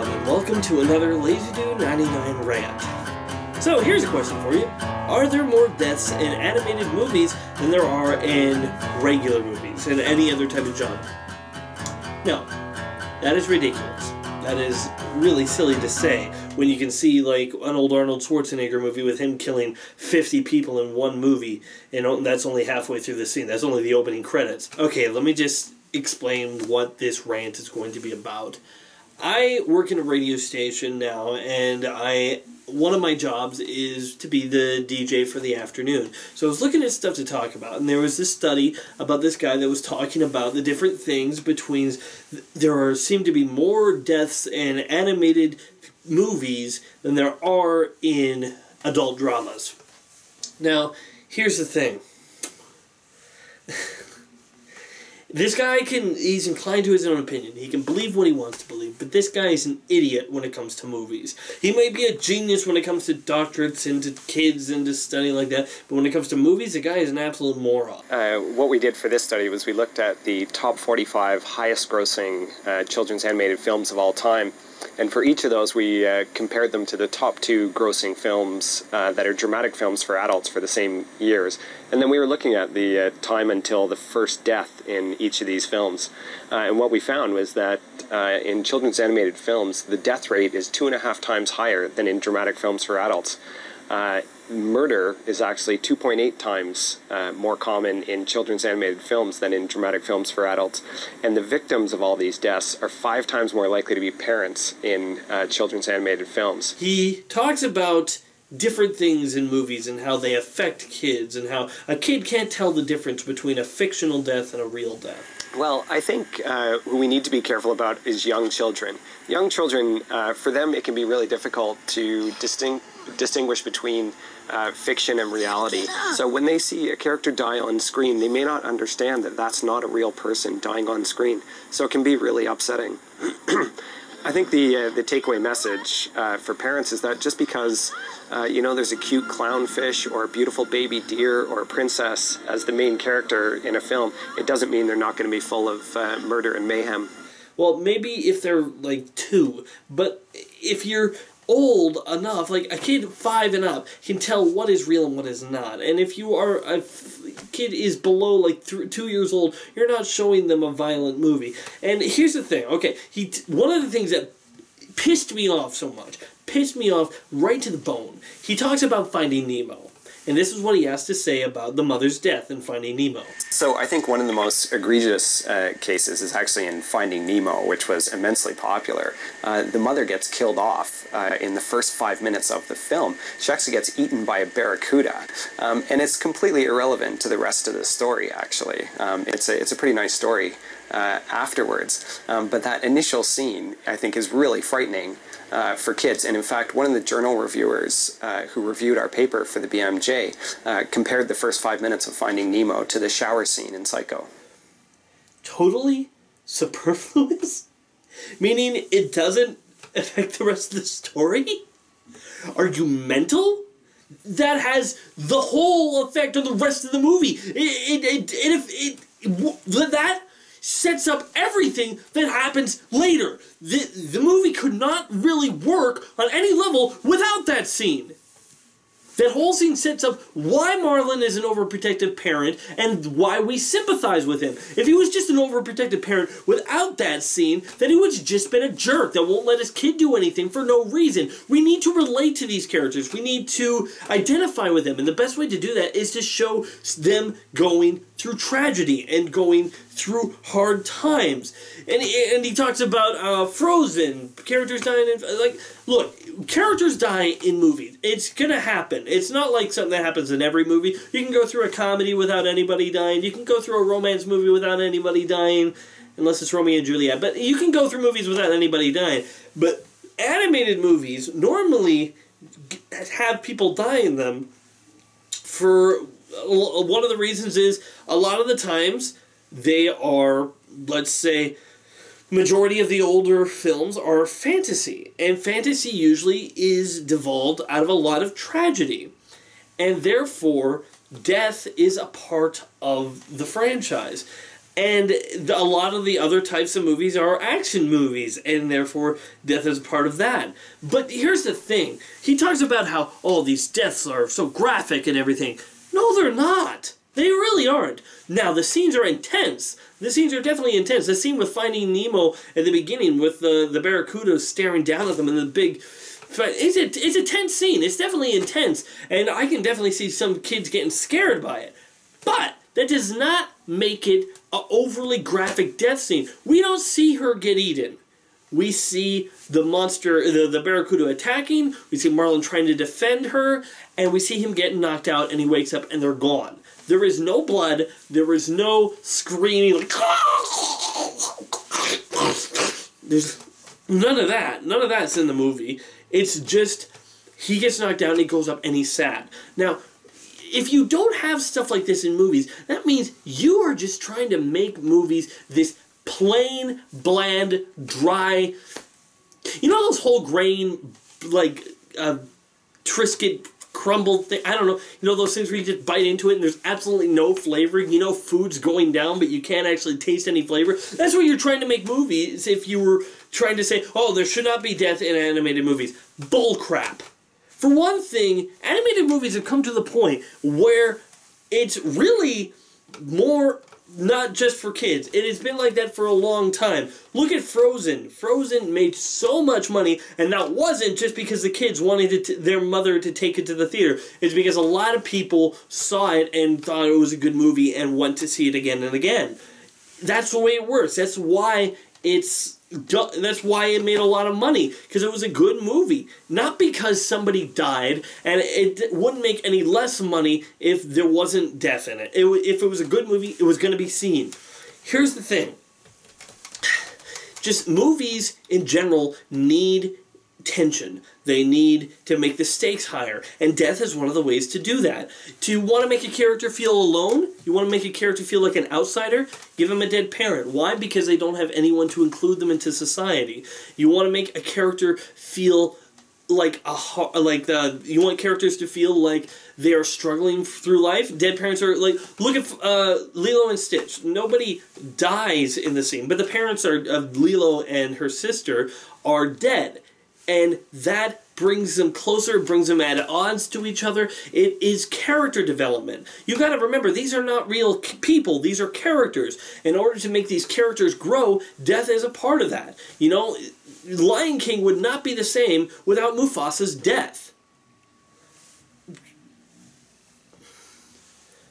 everyone, and welcome to another Lazy Dude 99 Rant. So here's a question for you. Are there more deaths in animated movies than there are in regular movies, in any other type of genre? No. That is ridiculous. That is really silly to say when you can see like an old Arnold Schwarzenegger movie with him killing 50 people in one movie, and that's only halfway through the scene. That's only the opening credits. Okay, let me just explain what this rant is going to be about. I work in a radio station now, and one of my jobs is to be the DJ for the afternoon. So I was looking at stuff to talk about, and there was this study about this guy that was talking about the different things between... seem to be more deaths in animated movies than there are in adult dramas. Now, here's the thing. This guy he's inclined to his own opinion. He can believe what he wants to believe, but this guy is an idiot when it comes to movies. He may be a genius when it comes to doctorates and to kids and to studying like that, but when it comes to movies, the guy is an absolute moron. What we did for this study was we looked at the top 45 highest-grossing children's animated films of all time. And for each of those, we compared them to the top 2 grossing films that are dramatic films for adults for the same years. And then we were looking at the time until the first death in each of these films. And what we found was that in children's animated films, the death rate is 2.5 times higher than in dramatic films for adults. Murder is actually 2.8 times more common in children's animated films than in dramatic films for adults. And the victims of all these deaths are 5 times more likely to be parents in children's animated films. He talks about different things in movies and how they affect kids and how a kid can't tell the difference between a fictional death and a real death. Well, I think who we need to be careful about is young children. Young children, for them, it can be really difficult to distinguish between fiction and reality. So when they see a character die on screen, they may not understand that that's not a real person dying on screen. So it can be really upsetting. I think the takeaway message for parents is that just because there's a cute clownfish or a beautiful baby deer or a princess as the main character in a film, it doesn't mean they're not going to be full of murder and mayhem. Well, maybe if they're like 2, but if you're old enough, like a kid 5 and up can tell what is real and what is not. And if you are a kid is below like 2 years old, you're not showing them a violent movie. And here's the thing, okay, one of the things that pissed me off right to the bone, he talks about Finding Nemo. And this is what he has to say about the mother's death in Finding Nemo. So I think one of the most egregious cases is actually in Finding Nemo, which was immensely popular. The mother gets killed off in the first 5 minutes of the film. She actually gets eaten by a barracuda. And it's completely irrelevant to the rest of the story, actually. It's a pretty nice story afterwards. But that initial scene, I think, is really frightening for kids. And in fact, one of the journal reviewers who reviewed our paper for the BMJ compared the first 5 minutes of Finding Nemo to the shower scene in Psycho. Totally superfluous? Meaning it doesn't affect the rest of the story? Are you mental? That has the whole effect on the rest of the movie. That sets up everything that happens later. The movie could not really work on any level without that scene. That whole scene sets up why Marlin is an overprotective parent and why we sympathize with him. If he was just an overprotective parent without that scene, then he would have just been a jerk that won't let his kid do anything for no reason. We need to relate to these characters. We need to identify with them. And the best way to do that is to show them going through tragedy and going through hard times. And he talks about Frozen, characters dying in... Look, characters die in movies. It's gonna happen. It's not like something that happens in every movie. You can go through a comedy without anybody dying. You can go through a romance movie without anybody dying, unless it's Romeo and Juliet. But you can go through movies without anybody dying. But animated movies normally have people die in them for... One of the reasons is, a lot of the times, they are, let's say... Majority of the older films are fantasy, and fantasy usually is devolved out of a lot of tragedy, and therefore death is a part of the franchise. And a lot of the other types of movies are action movies, and therefore death is part of that. But here's the thing. He talks about how, oh, these deaths are so graphic and everything. No, they're not. They really aren't. Now, the scenes are intense. The scenes are definitely intense. The scene with Finding Nemo at the beginning with the barracuda staring down at them and the big... It's a tense scene. It's definitely intense. And I can definitely see some kids getting scared by it. But that does not make it an overly graphic death scene. We don't see her get eaten. We see the monster, the barracuda attacking. We see Marlin trying to defend her. And we see him getting knocked out and he wakes up and they're gone. There is no blood. There is no screaming like... There's none of that. None of that's in the movie. It's just he gets knocked down and he goes up and he's sad. Now, if you don't have stuff like this in movies, that means you are just trying to make movies this plain, bland, dry... You know those whole grain, like, Triscuit crumbled thing? I don't know. You know those things where you just bite into it and there's absolutely no flavor? You know food's going down, but you can't actually taste any flavor? That's what you're trying to make movies if you were trying to say, oh, there should not be death in animated movies. Bull crap. For one thing, animated movies have come to the point where it's really more not just for kids. It has been like that for a long time. Look at Frozen. Frozen made so much money, and that wasn't just because the kids wanted their mother to take it to the theater. It's because a lot of people saw it and thought it was a good movie and went to see it again and again. That's the way it works. That's why it made a lot of money, because it was a good movie. Not because somebody died, and it wouldn't make any less money if there wasn't death in it. If it was a good movie, it was going to be seen. Here's the thing. Just movies in general need tension. They need to make the stakes higher, and death is one of the ways to do that. Do you want to make a character feel alone? You want to make a character feel like an outsider? Give them a dead parent. Why? Because they don't have anyone to include them into society. You want to make a character feel like you want characters to feel like they are struggling through life. Dead parents are like, look at Lilo and Stitch. Nobody dies in the scene, but the parents of Lilo and her sister are dead. And that brings them closer, brings them at odds to each other. It is character development. You got to remember, these are not real people. These are characters. In order to make these characters grow, death is a part of that. You know, Lion King would not be the same without Mufasa's death.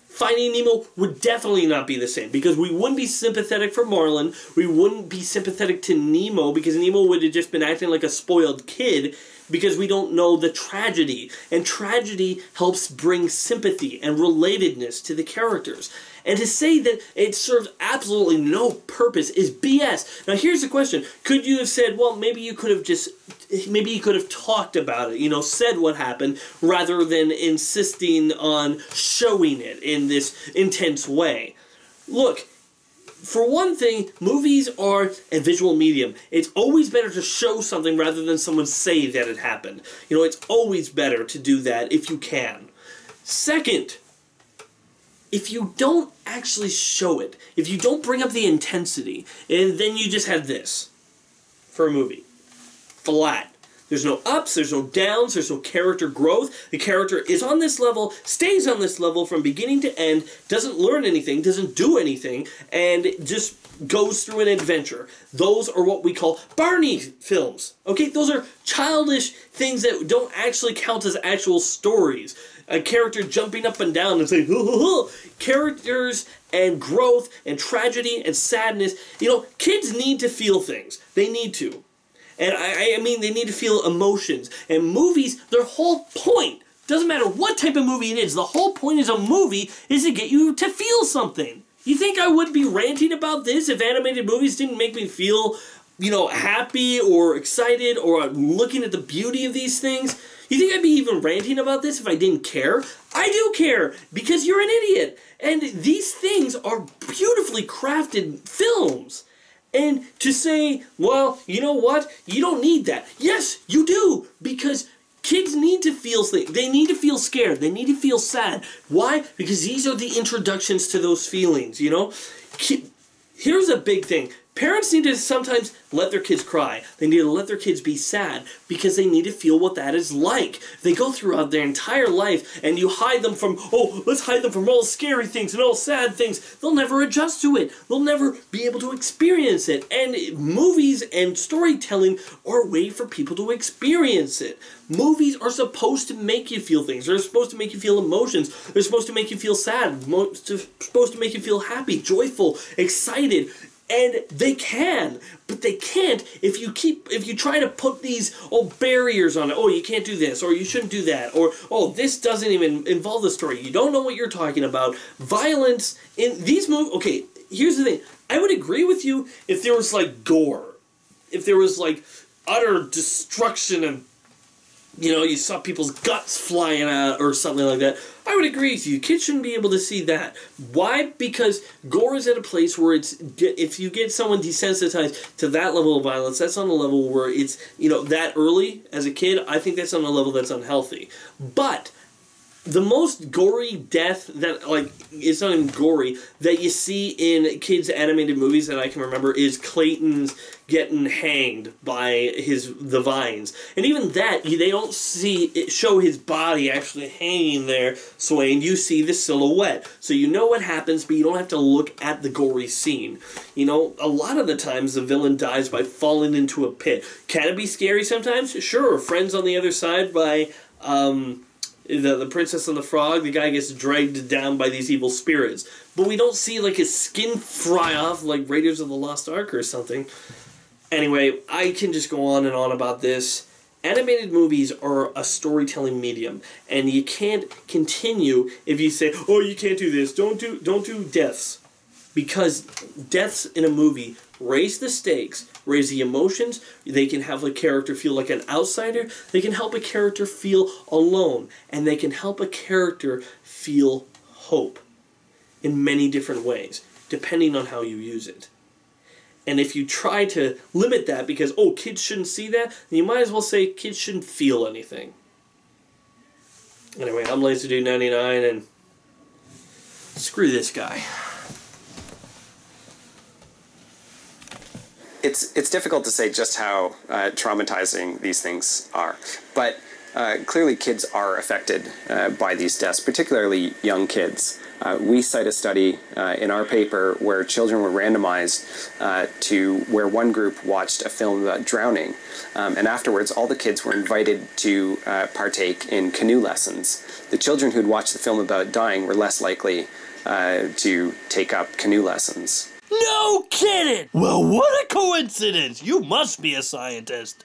Finding Nemo would definitely not be the same, because we wouldn't be sympathetic for Marlin, we wouldn't be sympathetic to Nemo, because Nemo would have just been acting like a spoiled kid, because we don't know the tragedy. And tragedy helps bring sympathy and relatedness to the characters. And to say that it serves absolutely no purpose is BS. Now here's the question. Could you have said, well, maybe you could have talked about it, you know, said what happened, rather than insisting on showing it in this intense way? Look, for one thing, movies are a visual medium. It's always better to show something rather than someone say that it happened. You know, it's always better to do that if you can. Second, if you don't actually show it, if you don't bring up the intensity, and then you just have this for a movie. Flat. There's no ups, there's no downs, there's no character growth. The character is on this level, stays on this level from beginning to end, doesn't learn anything, doesn't do anything, and just goes through an adventure. Those are what we call Barney films. Okay, those are childish things that don't actually count as actual stories. A character jumping up and down and saying, hoo, hoo, hoo. Characters and growth and tragedy and sadness. You know, kids need to feel things. They need to. And I mean, they need to feel emotions. And movies, their whole point, doesn't matter what type of movie it is, the whole point is a movie is to get you to feel something. You think I would be ranting about this if animated movies didn't make me feel, you know, happy or excited or looking at the beauty of these things? You think I'd be even ranting about this if I didn't care? I do care, because you're an idiot. And these things are beautifully crafted films. And to say, well, you know what? You don't need that. Yes, you do, because kids need to feel things. They need to feel scared. They need to feel sad. Why? Because these are the introductions to those feelings, you know? here's a big thing. Parents need to sometimes let their kids cry. They need to let their kids be sad because they need to feel what that is like. They go throughout their entire life and you hide them from, let's hide them from all scary things and all sad things. They'll never adjust to it. They'll never be able to experience it. And movies and storytelling are a way for people to experience it. Movies are supposed to make you feel things. They're supposed to make you feel emotions. They're supposed to make you feel sad. Supposed to make you feel happy, joyful, excited. And they can, but they can't if you try to put these barriers on it. Oh, you can't do this, or you shouldn't do that, or this doesn't even involve the story. You don't know what you're talking about. Violence in these movies. Okay, here's the thing. I would agree with you if there was like gore, if there was like utter destruction and you saw people's guts flying out or something like that. I would agree with you. Kids shouldn't be able to see that. Why? Because gore is at a place where if you get someone desensitized to that level of violence, that's on a level where it's, that early as a kid, I think that's on a level that's unhealthy. But the most gory death that, it's not even gory, that you see in kids' animated movies that I can remember is Clayton's getting hanged by the vines. And even that, they don't show his body actually hanging there swaying. You see the silhouette. So you know what happens, but you don't have to look at the gory scene. A lot of the times the villain dies by falling into a pit. Can it be scary sometimes? Sure. Friends on the Other Side by the Princess and the Frog, the guy gets dragged down by these evil spirits. But we don't see his skin fry off like Raiders of the Lost Ark or something. Anyway, I can just go on and on about this. Animated movies are a storytelling medium, and you can't continue if you say, you can't do this, don't do deaths. Because deaths in a movie raise the stakes, raise the emotions. They can have a character feel like an outsider. They can help a character feel alone. And they can help a character feel hope in many different ways, depending on how you use it. And if you try to limit that because, kids shouldn't see that, then you might as well say kids shouldn't feel anything. Anyway, I'm LaserDude99, and screw this guy. It's difficult to say just how traumatizing these things are, but clearly kids are affected by these deaths, particularly young kids. We cite a study in our paper where children were randomized to where one group watched a film about drowning, and afterwards all the kids were invited to partake in canoe lessons. The children who'd watched the film about dying were less likely to take up canoe lessons. No kidding! Well, what a coincidence! You must be a scientist.